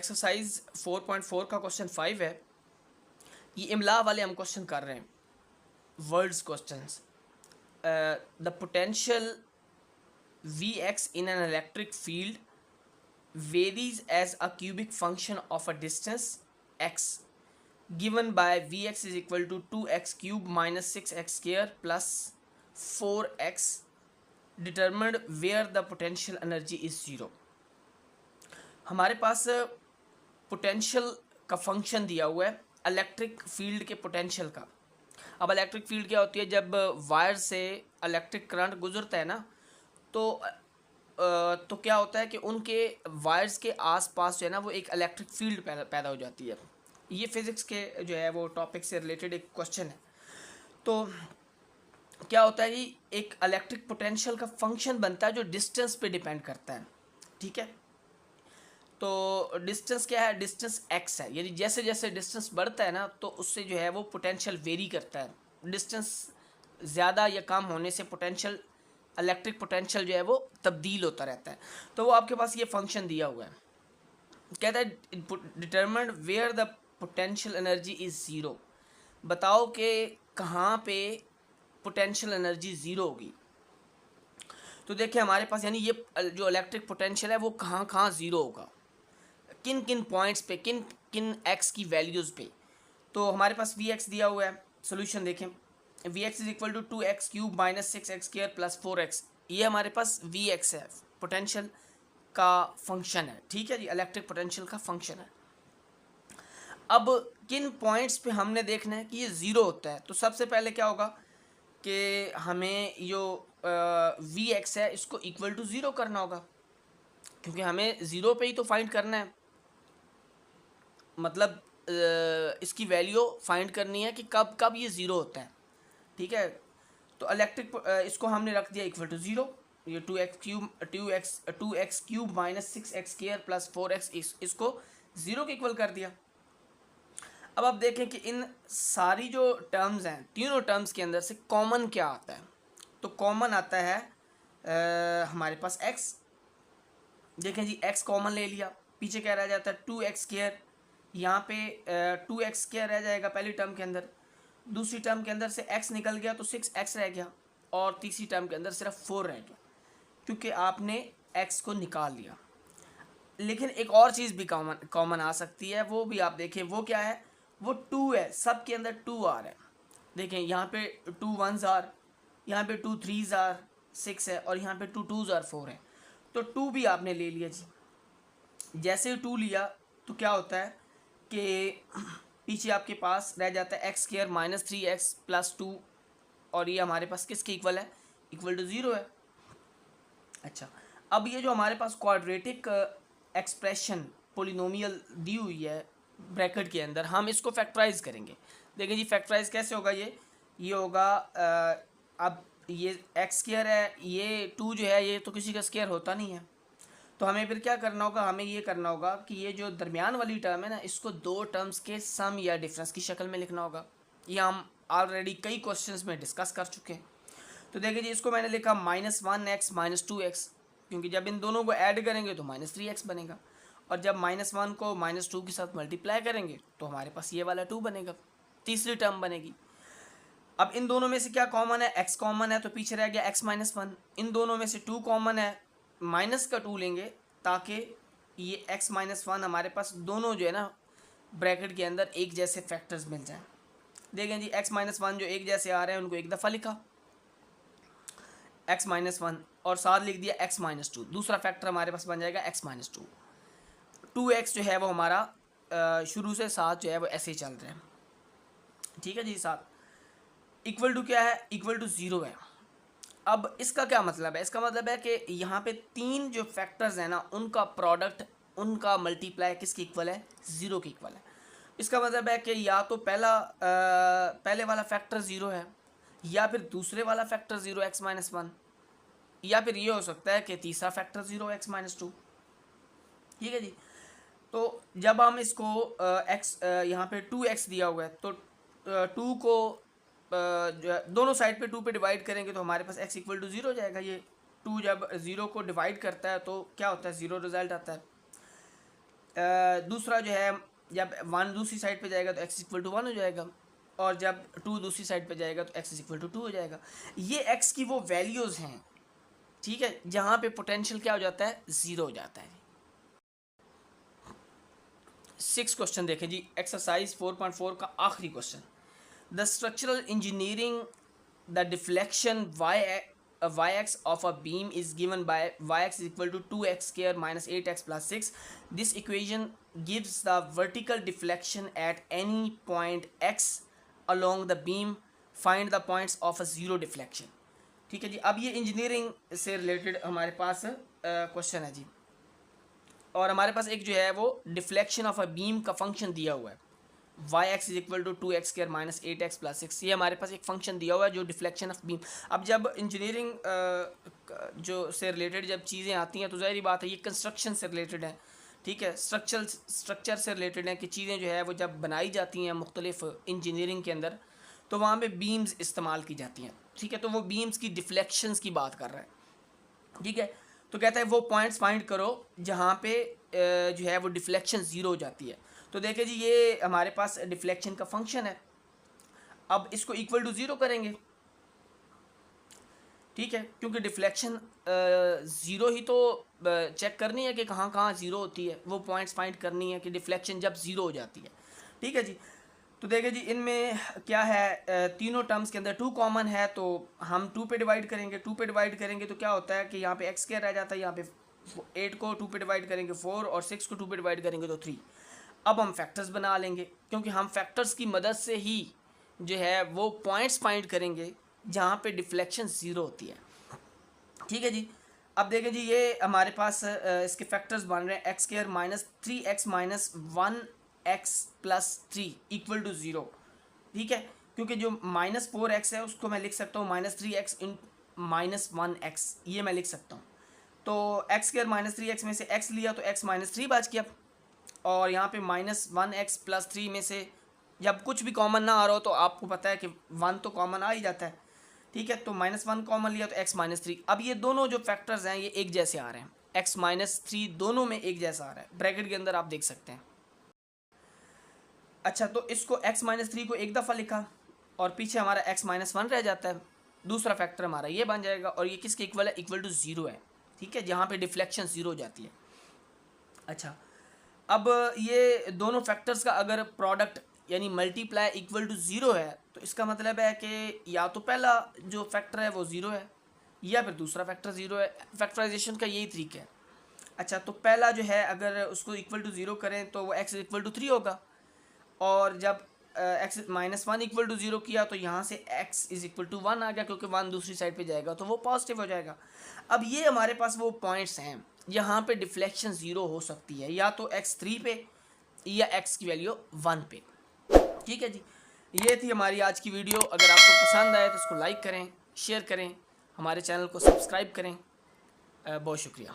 Exercise 4.4 का question 5 है। ये इमला वाले हम क्वेश्चन कर रहे हैं, words questions. The potential V x in an electric field varies as a cubic function of a distance x given by V x is equal to 2x cube minus 6x square plus 4x determined where the potential energy is zero. हमारे पास potential का function दिया हुआ है electric field के potential का। अब electric field क्या होती है, जब वायर से इलेक्ट्रिक करंट गुजरता है ना, तो क्या होता है कि उनके वायर्स के आसपास जो है ना वो एक इलेक्ट्रिक फील्ड पैदा हो जाती है। ये फिज़िक्स के जो है वो टॉपिक से रिलेटेड एक क्वेश्चन है। तो क्या होता है कि एक इलेक्ट्रिक पोटेंशियल का फंक्शन बनता है जो डिस्टेंस पे डिपेंड करता है। ठीक है, तो डिस्टेंस क्या है, डिस्टेंस x है। यानी जैसे जैसे डिस्टेंस बढ़ता है ना तो उससे जो है वो पोटेंशियल वेरी करता है। डिस्टेंस ज़्यादा या कम होने से पोटेंशियल, इलेक्ट्रिक पोटेंशियल जो है वो तब्दील होता रहता है। तो वो आपके पास ये फंक्शन दिया हुआ है, कहता है determined where the potential energy is zero. बताओ कि कहाँ पे पोटेंशियल एनर्जी ज़ीरो होगी। तो देखिए हमारे पास यानी ये जो इलेक्ट्रिक पोटेंशियल है वो कहाँ कहाँ ज़ीरो होगा, किन किन पॉइंट्स पे, किन किन एक्स की वैल्यूज़ पे। तो हमारे पास वी एक्स दिया हुआ है। सोल्यूशन देखें, V x is equal to 2x cube minus 6x square plus 4x। ये हमारे पास वी एक्स है, पोटेंशियल का फंक्शन है। ठीक है जी, इलेक्ट्रिक पोटेंशियल का फंक्शन है। अब किन पॉइंट्स पे हमने देखना है कि ये ज़ीरो होता है। तो सबसे पहले क्या होगा कि हमें जो वी एक्स है इसको इक्वल टू ज़ीरो करना होगा, क्योंकि हमें ज़ीरो पे ही तो फाइंड करना है। मतलब इसकी वैल्यू फाइंड करनी है कि कब कब ये ज़ीरो होता है। ठीक है, तो इलेक्ट्रिक इसको हमने रख दिया इक्वल टू ज़ीरो। ये 2x cube minus 6x square plus 4x इसको ज़ीरो के इक्वल कर दिया। अब आप देखें कि इन सारी जो टर्म्स हैं, तीनों टर्म्स के अंदर से कॉमन क्या आता है। तो कॉमन आता है हमारे पास x। देखें जी, x कॉमन ले लिया, पीछे क्या रह जाता है 2x स्क्र। यहाँ पे 2x स्क्र रह जाएगा पहली टर्म के अंदर। दूसरी टर्म के अंदर से x निकल गया तो 6x रह गया, और तीसरी टर्म के अंदर सिर्फ 4 रह गया, क्योंकि आपने x को निकाल लिया। लेकिन एक और चीज़ भी कॉमन आ सकती है, वो भी आप देखें, वो क्या है, वो 2 है। सब के अंदर 2 आ रहा है। देखें यहाँ पे 2 1s आर, यहाँ पे 2 3s आर 6 है, और यहाँ पे 2 2s आर 4 है। तो 2 भी आपने ले लिया जी। जैसे 2 लिया तो क्या होता है कि पीछे आपके पास रह जाता है x square minus 3x plus 2, और ये हमारे पास किसके इक्वल है, इक्वल टू ज़ीरो है। अच्छा, अब ये जो हमारे पास क्वाड्रेटिक एक्सप्रेशन पोलिनोमियल दी हुई है ब्रैकेट के अंदर, हम इसको फैक्टराइज करेंगे। देखिए जी, फैक्टराइज कैसे होगा, ये होगा अब ये एक्स स्क्र है, ये 2 जो है ये तो किसी का स्क्र होता नहीं है। तो हमें फिर क्या करना होगा, हमें ये करना होगा कि ये जो दरमियान वाली टर्म है ना, इसको दो टर्म्स के सम या डिफरेंस की शक्ल में लिखना होगा। ये हम ऑलरेडी कई क्वेश्चंस में डिस्कस कर चुके हैं। तो देखिए जी, इसको मैंने लिखा -1x माइनस 2x, क्योंकि जब इन दोनों को ऐड करेंगे तो -3x बनेगा, और जब -1 को -2 के साथ मल्टीप्लाई करेंगे तो हमारे पास ये वाला 2 बनेगा, तीसरी टर्म बनेगी। अब इन दोनों में से क्या कॉमन है, x कॉमन है, तो पीछे रह गया x-1। इन दोनों में से 2 कॉमन है, माइनस का 2 लेंगे, ताकि ये x-1 हमारे पास दोनों जो है ना ब्रैकेट के अंदर एक जैसे फैक्टर्स मिल जाएं। देखें जी, x-1 जो एक जैसे आ रहे हैं उनको एक दफ़ा लिखा x-1, और साथ लिख दिया x-2। दूसरा फैक्टर हमारे पास बन जाएगा x-2। 2x जो है वो हमारा शुरू से साथ जो है वो ऐसे ही चल रहे हैं। ठीक है जी, साथ इक्वल टू क्या है, इक्वल टू ज़ीरो है। अब इसका क्या मतलब है, इसका मतलब है कि यहाँ पे 3 जो फैक्टर्स हैं ना, उनका प्रोडक्ट, उनका मल्टीप्लाई किसके इक्वल है, ज़ीरो के इक्वल है। इसका मतलब है कि या तो पहले वाला फैक्टर ज़ीरो है, या फिर दूसरे वाला फैक्टर ज़ीरो x-1, या फिर ये हो सकता है कि तीसरा फैक्टर ज़ीरो x-2। ठीक है जी, तो जब हम इसको यहाँ पे 2x दिया हुआ है, तो 2 को दोनों साइड पे 2 पे डिवाइड करेंगे तो हमारे पास x इक्वल टू 0 हो जाएगा। ये 2 जब 0 को डिवाइड करता है तो क्या होता है, 0 रिजल्ट आता है। दूसरा जो है जब 1 दूसरी साइड पे जाएगा तो x इक्वल टू 1 हो जाएगा, और जब 2 दूसरी साइड पे जाएगा तो x इक्वल टू 2 हो जाएगा। ये x की वो वैल्यूज़ हैं, ठीक है, जहाँ पे पोटेंशियल क्या हो जाता है, 0 हो जाता है। 6 क्वेश्चन देखें जी, एक्सरसाइज 4.4 का आखिरी question. The structural engineering the deflection yx of a beam is given by yx is equal to 2x square minus 8x plus 6. This equation gives the vertical deflection at any point x along the beam. Find the points of a zero deflection. ठीक है जी, अब ये engineering से related हमारे पास question है जी, और हमारे पास एक जो है वो डिफ्लेक्शन ऑफ अ बीम का फंक्शन दिया हुआ है, yx is equal to 2x square minus 8x plus 6। ये हमारे पास एक फंक्शन दिया हुआ है जो डिफ्लेक्शन ऑफ बीम। अब जब इंजीनियरिंग जो से रिलेटेड जब चीज़ें आती हैं तो ज़ाहिर बात है ये कंस्ट्रक्शन से रिलेटेड है, ठीक है, स्ट्रक्चर से रिलेटेड है कि चीज़ें जो है वो जब बनाई जाती हैं मुख्तलिफ इंजीनियरिंग के अंदर तो वहाँ पे बीम्स इस्तेमाल की जाती हैं, ठीक है। तो वो बीम्स की डिफ्लेक्शंस की बात कर रहा है, ठीक है। तो कहता है वो पॉइंट्स फाइंड करो जहाँ पे जो है वो डिफ्लेक्शन 0 हो जाती है। तो देखें जी, ये हमारे पास डिफ्लेक्शन का फंक्शन है। अब इसको इक्वल टू 0 करेंगे, ठीक है, क्योंकि डिफ्लेक्शन 0 ही तो चेक करनी है कि कहाँ कहाँ 0 होती है, वो पॉइंट्स फाइंड करनी है कि डिफ्लेक्शन जब 0 हो जाती है, ठीक है जी। तो देखें जी, इनमें क्या है, तीनों टर्म्स के अंदर 2 कॉमन है, तो हम 2 पे डिवाइड करेंगे। 2 पे डिवाइड करेंगे तो क्या होता है कि यहाँ पे x स्क्वायर रह जाता है, यहाँ पे 8 को 2 पे डिवाइड करेंगे 4, और 6 को 2 पे डिवाइड करेंगे तो 3। अब हम फैक्टर्स बना लेंगे, क्योंकि हम फैक्टर्स की मदद से ही जो है वो पॉइंट्स फाइंड करेंगे जहाँ पे डिफ्लेक्शन 0 होती है, ठीक है जी। अब देखें जी, ये हमारे पास इसके फैक्टर्स बन रहे हैं x square minus 3x minus 1x plus 3 equal to 0, ठीक है, क्योंकि जो माइनस 4x है उसको मैं लिख सकता हूँ माइनस 3x इन माइनस 1x, ये मैं लिख सकता हूँ। तो x स्क्वायर माइनस 3x में से x लिया तो x माइनस 3 बच गया, और यहाँ पे माइनस 1x प्लस 3 में से जब कुछ भी कॉमन ना आ रहा हो तो आपको पता है कि 1 तो कॉमन आ ही जाता है, ठीक है। तो माइनस 1 कॉमन लिया तो x माइनस 3। अब ये दोनों जो फैक्टर्स हैं ये एक जैसे आ रहे हैं, x माइनस 3 दोनों में एक जैसा आ रहा है, ब्रैकेट के अंदर आप देख सकते हैं। अच्छा, तो इसको x माइनस 3 को एक दफ़ा लिखा और पीछे हमारा x माइनस 1 रह जाता है, दूसरा फैक्टर हमारा ये बन जाएगा, और ये किसके इक्वल है, इक्वल टू 0 है, ठीक है, जहाँ पे डिफ्लेक्शन 0 हो जाती है। अच्छा, अब ये दोनों फैक्टर्स का अगर प्रोडक्ट यानी मल्टीप्लाई इक्वल टू 0 है तो इसका मतलब है कि या तो पहला जो फैक्टर है वो 0 है या फिर दूसरा फैक्टर 0 है। फैक्टराइजेशन का यही तरीका है। अच्छा, तो पहला जो है अगर उसको इक्वल टू 0 करें तो वो x इक्वल टू 3 होगा, और जब x माइनस 1 इक्वल टू 0 किया तो यहाँ से x इज इक्वल टू 1 आ गया, क्योंकि 1 दूसरी साइड पे जाएगा तो वो पॉजिटिव हो जाएगा। अब ये हमारे पास वो पॉइंट्स हैं यहाँ पे डिफ्लेक्शन 0 हो सकती है, या तो x 3 पे या x की वैल्यू 1 पे, ठीक है जी। ये थी हमारी आज की वीडियो। अगर आपको पसंद आए तो इसको लाइक करें, शेयर करें, हमारे चैनल को सब्सक्राइब करें। बहुत शुक्रिया।